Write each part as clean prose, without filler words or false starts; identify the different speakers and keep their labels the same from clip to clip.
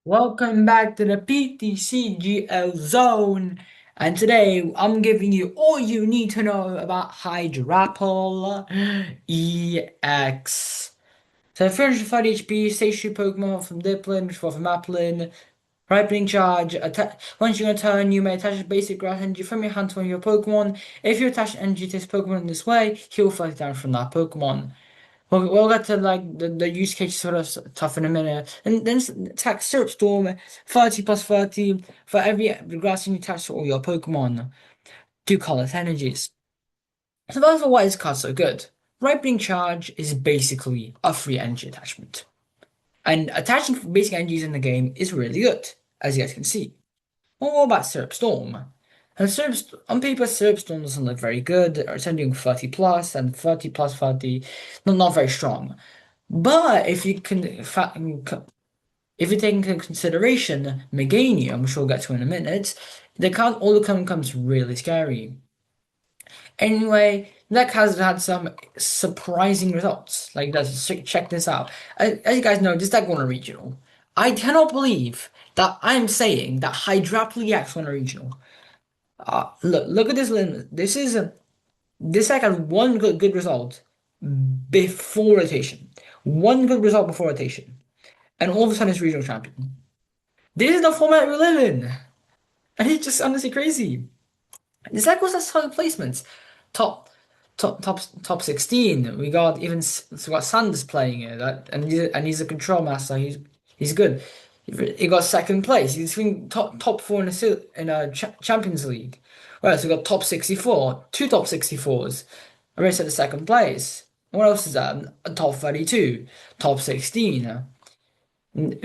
Speaker 1: Welcome back to the PTCG zone. And today I'm giving you all you need to know about Hydrapple EX. So 305 HP, stage 2 Pokemon from Diplin, which from Applin, Ripening Charge. Once you're on turn, you may attach a basic grass energy from your hand to one of your Pokemon. If you attach energy to this Pokemon in this way, he'll fight down from that Pokemon. We'll get to like the use case sort of stuff in a minute. And then attack Syrup Storm, 30 plus 30 for every grass you attach to all your Pokemon. Two colorless energies. So first of all, why is card so good? Ripening Charge is basically a free energy attachment. And attaching basic energies in the game is really good, as you guys can see. Well, what about Syrup Storm? And on paper, Syrup Storm doesn't look very good. It's only doing 30 plus and 30 plus 30, not very strong. But if you take into consideration Meganium, which we'll get to in a minute, the card all becomes really scary. Anyway, that has had some surprising results. Like, let's check this out. As you guys know, this deck won a regional. I cannot believe that I'm saying that Hydrapple EX won a regional. Look at this limit. This deck had one good result before rotation. One good result before rotation. And all of a sudden it's regional champion. This is the format we live in. And it's just honestly crazy. This deck was a solid placements. Top top 16. We got Sanders playing it. And he's a control master. He's good. He got second place. He's been top four in a Champions League. Right, so we got top 64, two top 64s. I already said the second place. What else is that? A top 32, top 16.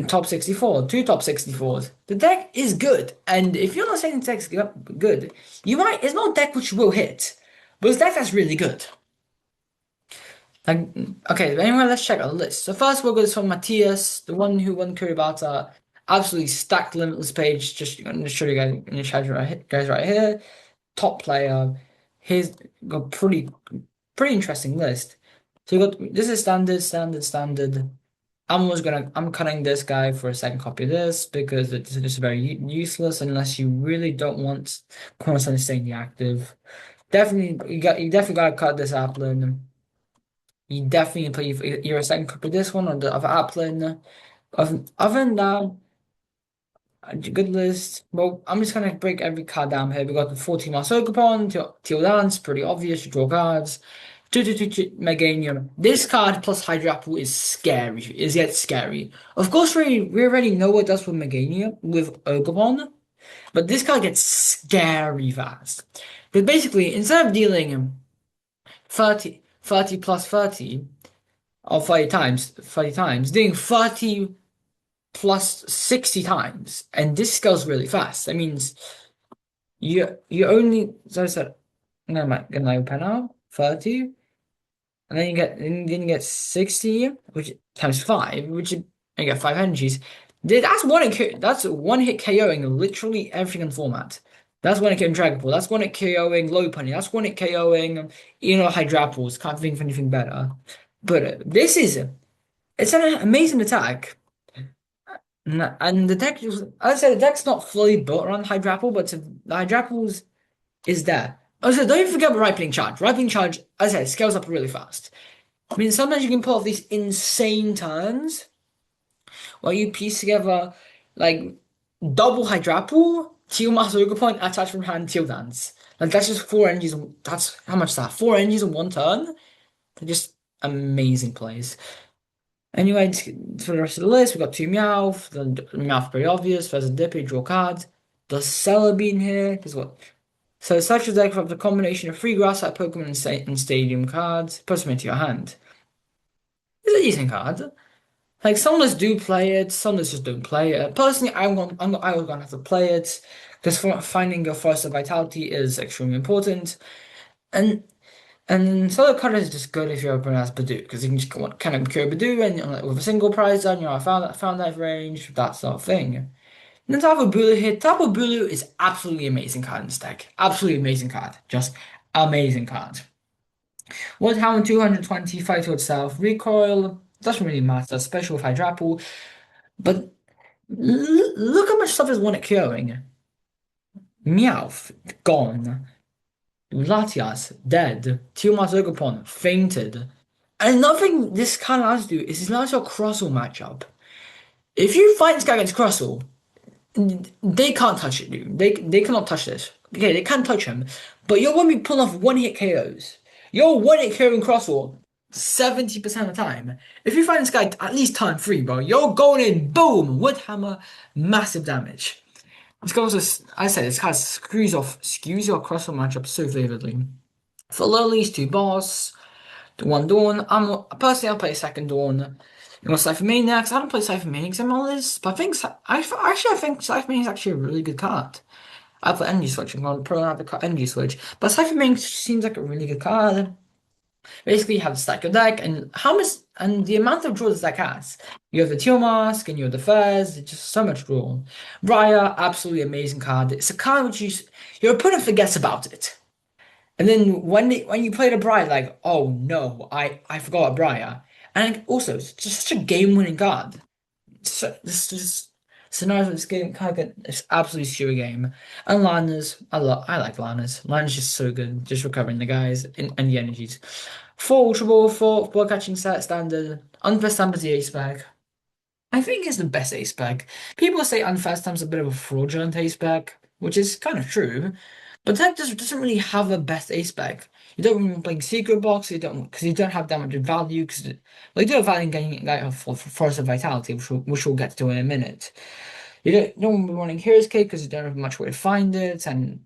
Speaker 1: Top 64, two top 64s. The deck is good. And if you're not saying the deck's good, it's not a deck which will hit, but it's a deck that's really good. Like, okay, anyway, let's check our list. So first we'll go from Matthias, the one who won Kuribata. Absolutely stacked limitless page. Just I'm gonna show you guys in the chat guys right here. Top player. He's got pretty interesting list. So you got this is standard. I'm cutting this guy for a second copy of this because it's just very useless unless you really don't want constantly staying deactive. You definitely gotta cut this Applin. You definitely play either a second copy of this one or the other Applin. Other than that, good list. Well, I'm just gonna break every card down here. We got the 14 Marsogapon, Teal Dance, pretty obvious, you draw cards. 2 Meganium. This card plus Hydrapple is scary. Is yet scary. Of course, we already know what it does with Meganium with Ogapon, but this card gets scary fast. But basically, instead of dealing 30 plus 30, or 30 times, doing 30 plus 60 times, and this scales really fast. That means you only, so I said, no, I'm gonna open up 30. And then you get 60, which times 5, which you get 5 energies. That's one hit KOing literally everything in format. That's one hit KOing Dragon Ball. That's one hit KOing Lopunny. That's one hit KOing, Hydrapples. Can't think of anything better. But it's an amazing attack. And the deck, as I said, the deck's not fully built around Hydrapple, but the Hydrapples is there. Also, don't even forget about Ripening Charge. Ripening Charge, as I said, scales up really fast. I mean, sometimes you can pull off these insane turns where you piece together like double Hydrapple, Teal Master Yoga Point, attach from hand, Teal Dance. Like that's just four energies. That's how much is that? Four energies in one turn. They're just amazing plays. Anyway, for the rest of the list, we've got two Meowth. The Meowth very obvious. There's a Dippy, draw cards. The Celebi here is what. So such a deck of the combination of free grass type Pokemon and stadium cards. Puts them into your hand. It's a decent card. Like some lists do play it, some lists just don't play it. Personally, I was gonna have to play it because finding your first vitality is extremely important. And solo card is just good if you're open as Badoo because you can just kind of cure Badoo and with a single prize on I found that range, that sort of thing. And then Tapu Bulu here. Tapu Bulu is absolutely amazing card in this deck. Absolutely amazing card. Just amazing card. What Hound 220 fight to itself. Recoil doesn't really matter, especially with Hydrapple. But Look how much stuff is one occurring. Meowth, gone. Latias, dead. Tiamat Ogopon, fainted. And another thing this kind of has to do is it's not your Crossle matchup. If you fight this guy against Crossle, they can't touch it, dude. They cannot touch this. Okay, they can't touch him. But you're going to be pulling off one-hit KOs. You're one-hit KOing Crossle 70% of the time. If you find this guy at least turn 3, bro, you're going in, boom, wood hammer, massive damage. This guy also, I said, this guy skews your Crossle matchup so vividly. For lilies, 2 boss, one Dawn. Personally, I'll play second Dawn. You want Cypher Maniacs? I don't play Cypher Maniacs in my list, but I think Cypher Maniacs is actually a really good card. I play Energy Switch. I'm going to probably have the Energy Switch, but Cypher Maniacs seems like a really good card. Basically, you have to stack your deck, and how much and the amount of draws this deck has. You have the Teal Mask, and you have the Fairs. It's just so much draw. Briar, absolutely amazing card. It's a card which your opponent forgets about it. And then when you play the Briar, like, oh no, I forgot a Briar. And also, it's just such a game-winning card. So this scenario of this game kind of it's absolutely steal game. And Lana's, I like Lana's. Lana's just so good, just recovering the guys and the energies. 4 Ultra Ball, 4 catching set standard, unfair stamp is the ace bag. I think it's the best ace bag. People say unfast time's a bit of a fraudulent ace bag, which is kind of true. But that just doesn't really have a best ace bag. You don't really play secret box, you don't because you don't have that much value. Because well, you do have value in getting like for Force of Vitality, which we'll get to in a minute. You don't be wanting Hero's Cake because you don't have much way to find it, and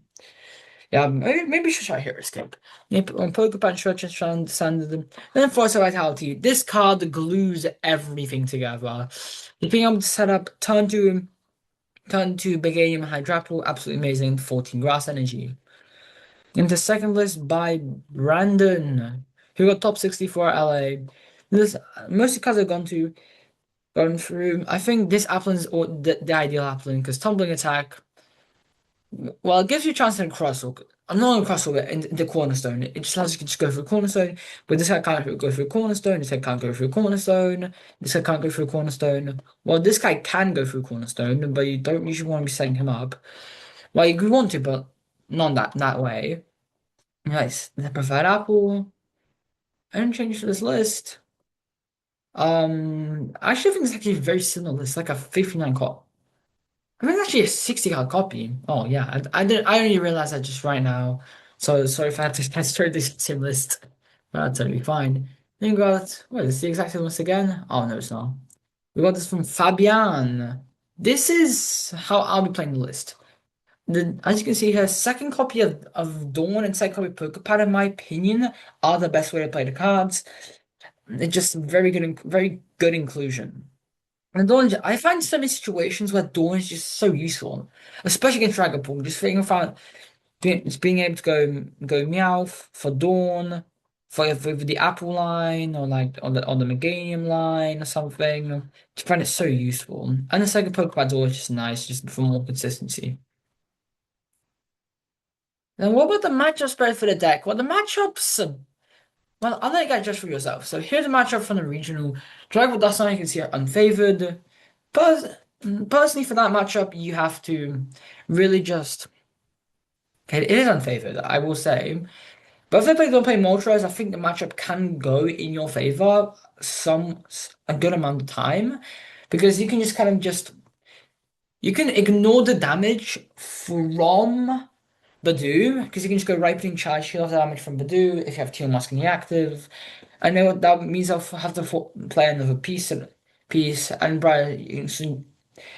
Speaker 1: yeah, maybe you should try Hero's Cake. Maybe on Poker Punch, Standard, then Force of Vitality. This card glues everything together. Being able to set up turn 2 Big Aim Hydrapple, absolutely amazing. 14 Grass Energy. Into second list by Brandon, who got top 64 LA. This most of the cards I've gone through. I think this Applin is the ideal Applin because tumbling attack. Well, it gives you a chance to crosswalk. I'm not on crosswalk in the cornerstone. It just allows you to just go through a cornerstone. But this guy can't go through a cornerstone. This guy can't go through a cornerstone. This guy can't go through a cornerstone. Well, this guy can go through a cornerstone, but you don't usually want to be setting him up. Well, you could want to, but not that way. Nice. The preferred apple. I didn't change for this list. I actually think it's actually very similar. It's like a 59 cop. I think it's actually a 60 card copy. Oh yeah, I only realized that just right now. So sorry if I had to start this same list. But that's totally fine. Then we got what is the exact same list again? Oh no, it's not. We got this from Fabian. This is how I'll be playing the list. As you can see here, second copy of Dawn and second copy of Pokepad, in my opinion, are the best way to play the cards. It's just very good inclusion. And Dawn, I find so many situations where Dawn is just so useful, especially against Dragapult. Just thinking about being able to go Meowth for Dawn, for the Apple line or like on the Meganium line or something. I find it so useful. And the second Pokepad's always just nice, just for more consistency. Then what about the matchup spread for the deck? Well, the matchups. Well, I'll let you guys judge for yourself. So here's a matchup from the regional. Dragon Dust Sign, you can see are unfavored. Pers Personally, for that matchup, you have to really just. Okay, it is unfavored, I will say. But if they don't play Moltres, I think the matchup can go in your favor a good amount of time. Because you can just kind of just. You can ignore the damage from Badoo, because you can just go ripening charge, heal off the damage from Badoo if you have Teal Mask in the active. I know that means I'll have to play another and Brian.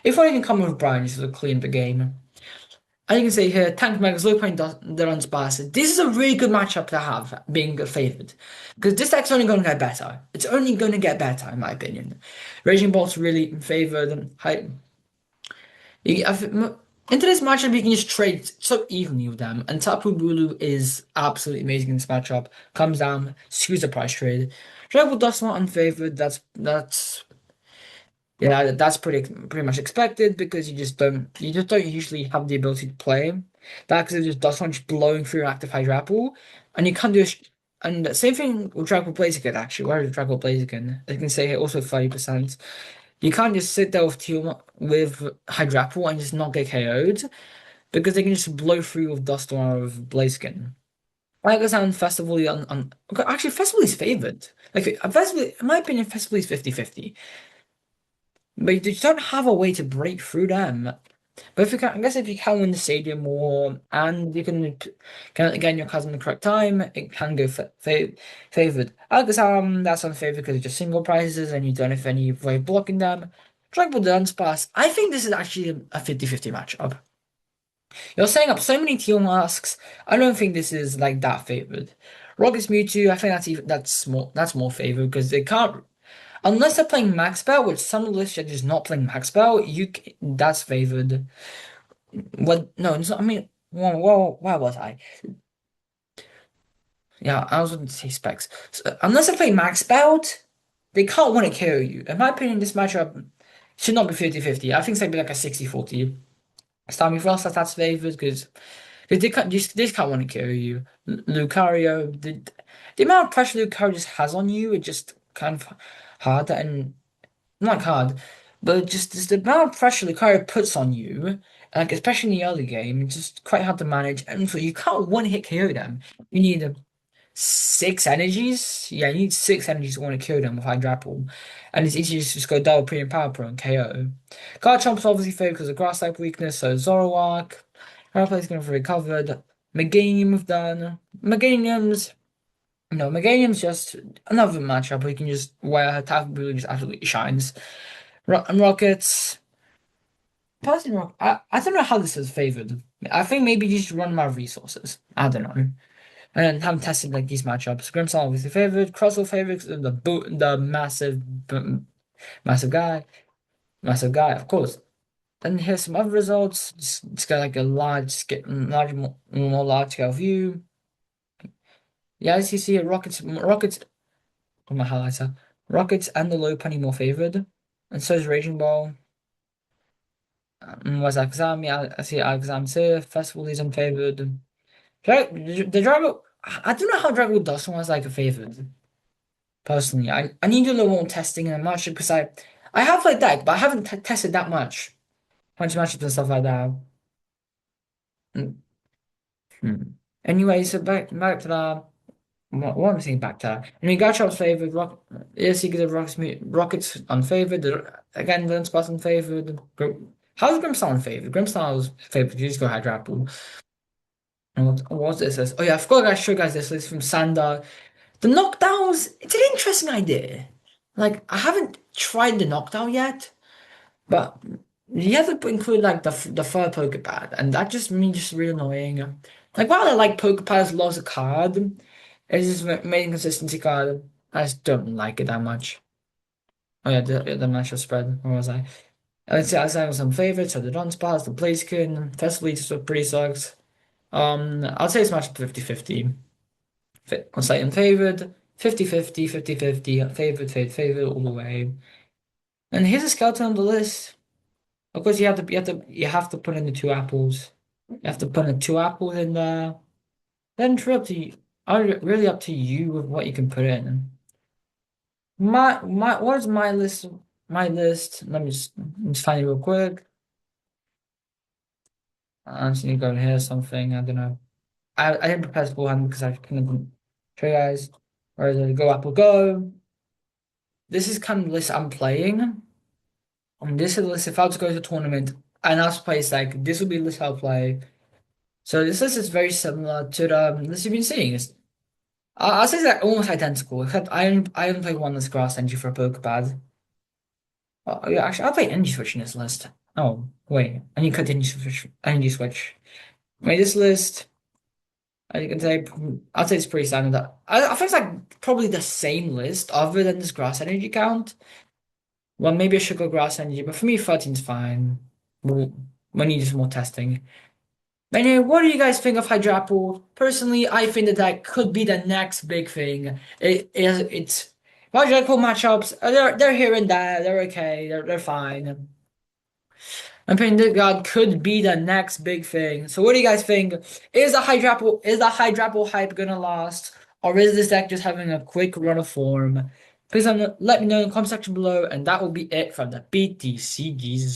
Speaker 1: If I can come with Brian, just to clean the game. And you can see here, Tank Megas, low point the run sparse. This is a really good matchup to have, being favored. Because this deck's only going to get better. It's only going to get better, in my opinion. Raging Bolt's really favored. Into this matchup, you can just trade so evenly with them. And Tapu Bulu is absolutely amazing in this matchup. Comes down, skews the price trade. Dragon Dust not unfavored. That's pretty much expected because you just don't usually have the ability to play that because it just Dust Launch blowing through active Hydrapple, and you can't do and the same thing with Dragon Blaziken actually. Where is Dragon Blaziken? As you can say here, also 30%. You can't just sit there with Hydrapple and just not get KO'd because they can just blow through with Dust or with Blaziken. I guess on Festival on okay, actually Festival is favored. Like Festival, in my opinion, Festival is 50-50. But you don't have a way to break through them. But if you can, I guess if you can win the stadium more and you can again your cards in the correct time, it can go favored. I guess that's unfavored because it's just single prizes and you don't have any way of blocking them. Dragon Ball Dance Pass. I think this is actually a 50-50 matchup. You're setting up so many teal masks. I don't think this is like that favored. Rocket's Mewtwo, I think that's more favored because they can't unless they're playing Max Bell, which some lists are just not playing Max Bell. That's favored. What? No, it's not. I mean, where was I? Yeah, I was going to say specs. So, unless they play Max Belt, they can't want to KO you. In my opinion, this matchup should not be 50-50. I think it's like be like a 60-40. Starmie Frost, that's favored because they can't just can't want to KO you. Lucario, the amount of pressure Lucario just has on you, it just kind of hard and not hard, but just the amount of pressure Lucario puts on you, like especially in the early game, it's just quite hard to manage. And so you can't one hit KO them. You need six energies. Yeah, you need six energies to want to kill them with Hydrapple. And it's easy to just go double pre and power pro and KO. Garchomp's obviously favored because of grass type weakness, so Zoroark. Hydrapple going to be recovered. Meganium we've done. Meganium's no, Meganium's just another matchup where you can just where her type really just absolutely shines. And Rockets. Personally, I don't know how this is favored. I think maybe you should run them out of resources. I don't know. And haven't tested like these matchups. Grimmsnarl obviously favored, Crustle favored, the massive guy, of course. Then here's some other results. Just got like a more large scale view. Yeah, as you see, Rockets. Oh, my highlighter. Rockets and the Lopunny more favored, and so is Raging Ball. Was Alakazam? Yeah, I see Alakazam's here. Festival is unfavored. The Dragon. I don't know how Dragon Ball Dust was like a favored. Personally, I need to do a little more testing and matchup because I have played deck, but I haven't tested that much. Punch matchups and stuff like that. Mm, mm. Anyway, so back to that. What am I saying back to that? I mean, Garchomp's favored. Yes, he gives Rockets unfavored. Again, Spot's unfavored. How's Grimmsnarl unfavored? Grimmsnarl's favored. You just go Hydrapple. And what's this? Oh yeah, I forgot I showed you guys this list from Sander. The knockdowns, it's an interesting idea. Like, I haven't tried the knockdown yet, but you have to include like the fur Pokepad, and that just means just really annoying. Like, while I like Pokepad as loves a card, it's just a main consistency card. I just don't like it that much. Oh yeah, the matchup spread. Where was I? Let's say I have some favorites, so the Dunsparce, the Blaziken, Festival so pretty sucks. I'll say it's matchup 50-50. On site unfavored, 50-50, 50-50, favored all the way. And here's a skeleton on the list. Of course, you have to put in the two apples. You have to put in two apples in there. Then it's really up to you with what you can put in. What is my list? My list. Let me just find it real quick. I'm just gonna go here something. I don't know. I didn't prepare beforehand because I couldn't show you guys. Where is it? Go Apple Go. This is kind of the list I'm playing. And this is the list if I was to go to a tournament and I was to play it's like this would be the list I'll play. So this list is very similar to the list you've been seeing. I'll say it's like almost identical, except I only play one list grass energy for a Pokepad. Oh yeah, actually I'll play energy switch in this list. Oh, wait. I need to continue switch energy switch. Wait, this list I can say I'd say it's pretty standard. I think it's like probably the same list other than this grass energy count. Well, maybe I should go grass energy, but for me, 13's fine. We need some more testing. Anyway, what do you guys think of Hydrapple? Personally, I think that could be the next big thing. It's Hydrapple matchups. They're here and there. They're okay. They're fine. I think that God could be the next big thing. So, what do you guys think? Is the Hydrapple hype gonna last, or is this deck just having a quick run of form? Please let me know in the comment section below, and that will be it from the PTCGs.